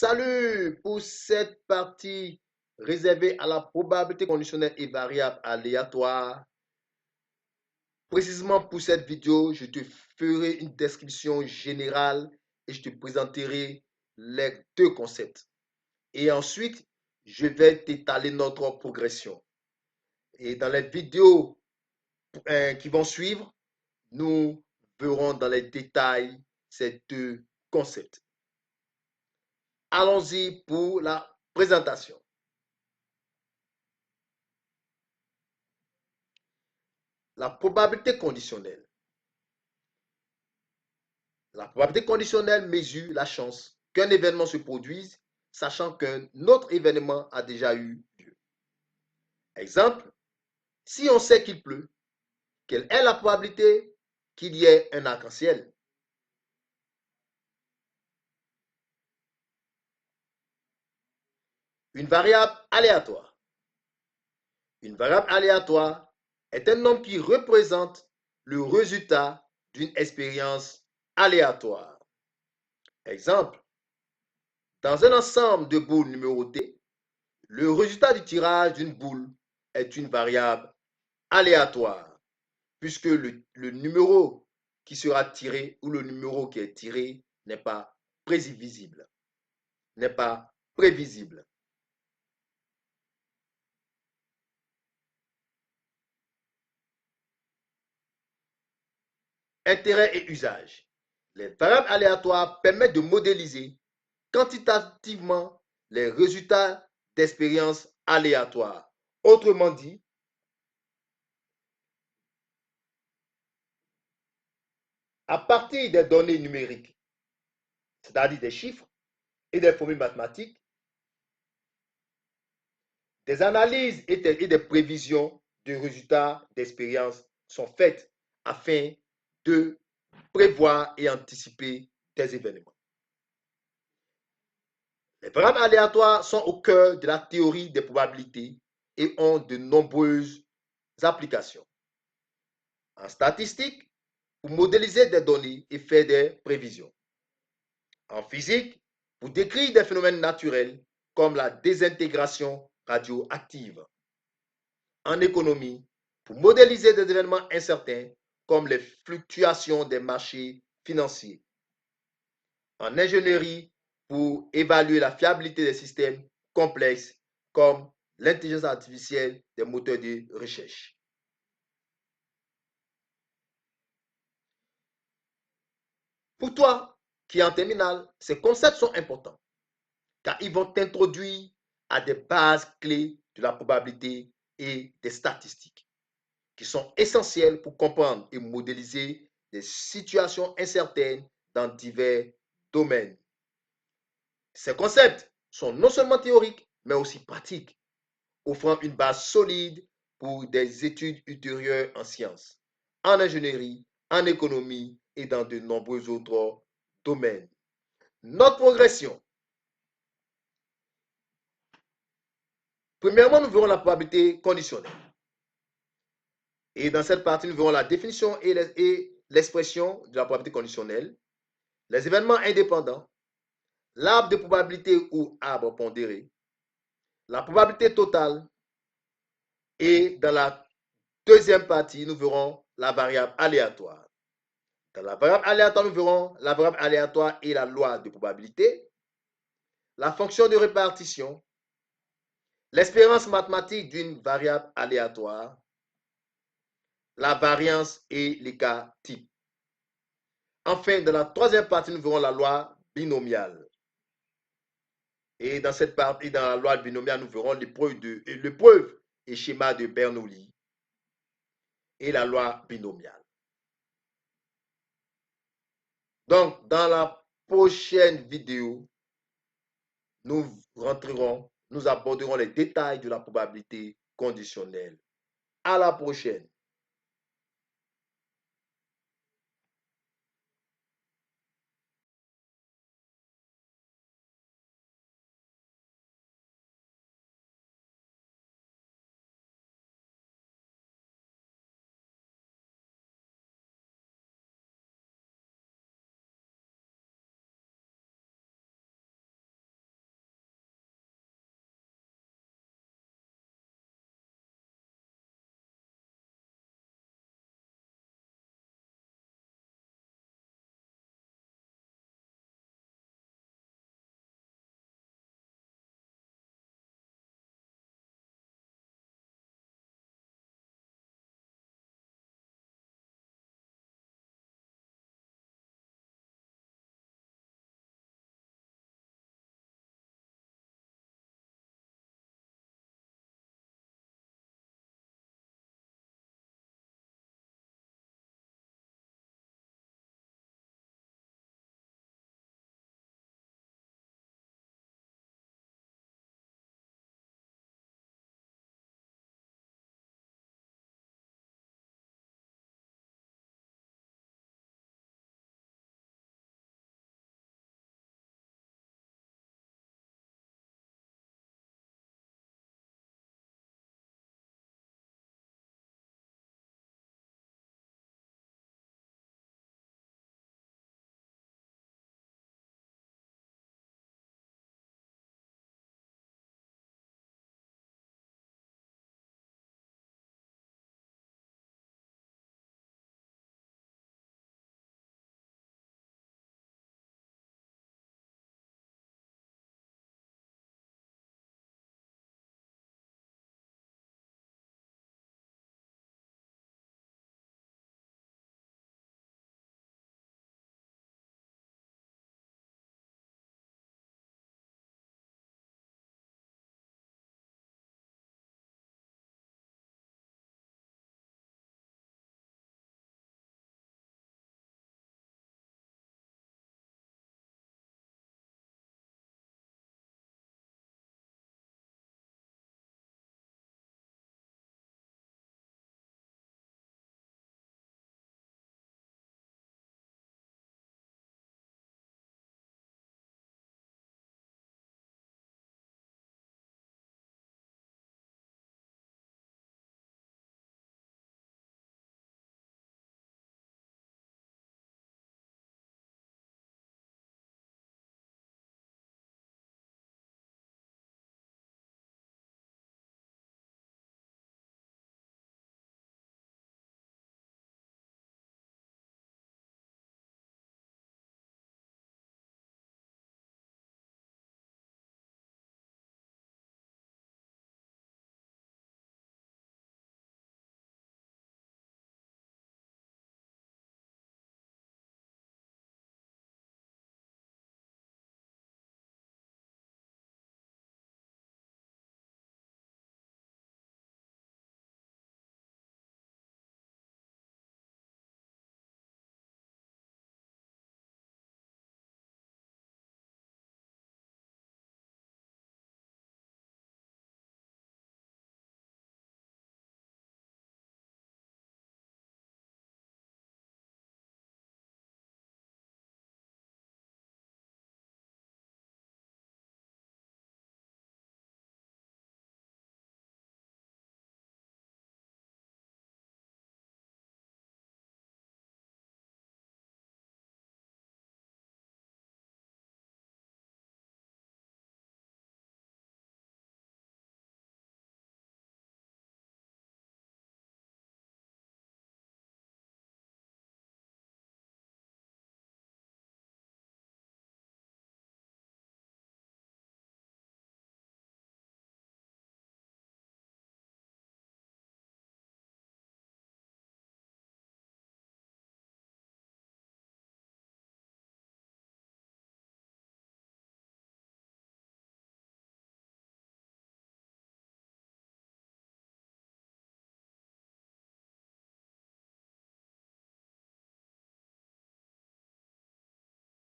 Salut pour cette partie réservée à la probabilité conditionnelle et variable aléatoire. Précisément pour cette vidéo, je te ferai une description générale et je te présenterai les deux concepts. Et ensuite, je vais t'étaler notre progression. Et dans les vidéos qui vont suivre, nous verrons dans les détails ces deux concepts. Allons-y pour la présentation. La probabilité conditionnelle. La probabilité conditionnelle mesure la chance qu'un événement se produise, sachant qu'un autre événement a déjà eu lieu. Exemple, si on sait qu'il pleut, quelle est la probabilité qu'il y ait un arc-en-ciel? Une variable aléatoire. Une variable aléatoire est un nombre qui représente le résultat d'une expérience aléatoire. Exemple, dans un ensemble de boules numérotées, le résultat du tirage d'une boule est une variable aléatoire, puisque le numéro qui sera tiré ou le numéro qui est tiré n'est pas prévisible. N'est pas prévisible. Intérêt et usage. Les variables aléatoires permettent de modéliser quantitativement les résultats d'expériences aléatoires. Autrement dit, à partir des données numériques, c'est-à-dire des chiffres et des formules mathématiques, des analyses et des prévisions de résultats d'expérience sont faites afin de prévoir et anticiper des événements. Les variables aléatoires sont au cœur de la théorie des probabilités et ont de nombreuses applications. En statistique, pour modéliser des données et faire des prévisions. En physique, pour décrire des phénomènes naturels comme la désintégration radioactive. En économie, pour modéliser des événements incertains comme les fluctuations des marchés financiers. En ingénierie, pour évaluer la fiabilité des systèmes complexes comme l'intelligence artificielle des moteurs de recherche. Pour toi qui es en terminale, ces concepts sont importants car ils vont t'introduire à des bases clés de la probabilité et des statistiques qui sont essentielles pour comprendre et modéliser des situations incertaines dans divers domaines. Ces concepts sont non seulement théoriques, mais aussi pratiques, offrant une base solide pour des études ultérieures en sciences, en ingénierie, en économie et dans de nombreux autres domaines. Notre progression. Premièrement, nous verrons la probabilité conditionnelle. Et dans cette partie, nous verrons la définition et l'expression de la probabilité conditionnelle, les événements indépendants, l'arbre de probabilité ou arbre pondéré, la probabilité totale, et dans la deuxième partie, nous verrons la variable aléatoire. Dans la variable aléatoire, nous verrons la variable aléatoire et la loi de probabilité, la fonction de répartition, l'expérience mathématique d'une variable aléatoire, la variance et les cas types. Enfin, dans la troisième partie, nous verrons la loi binomiale. Et dans cette partie, dans la loi binomiale, nous verrons l'épreuve et schéma de Bernoulli et la loi binomiale. Donc, dans la prochaine vidéo, nous aborderons les détails de la probabilité conditionnelle. À la prochaine.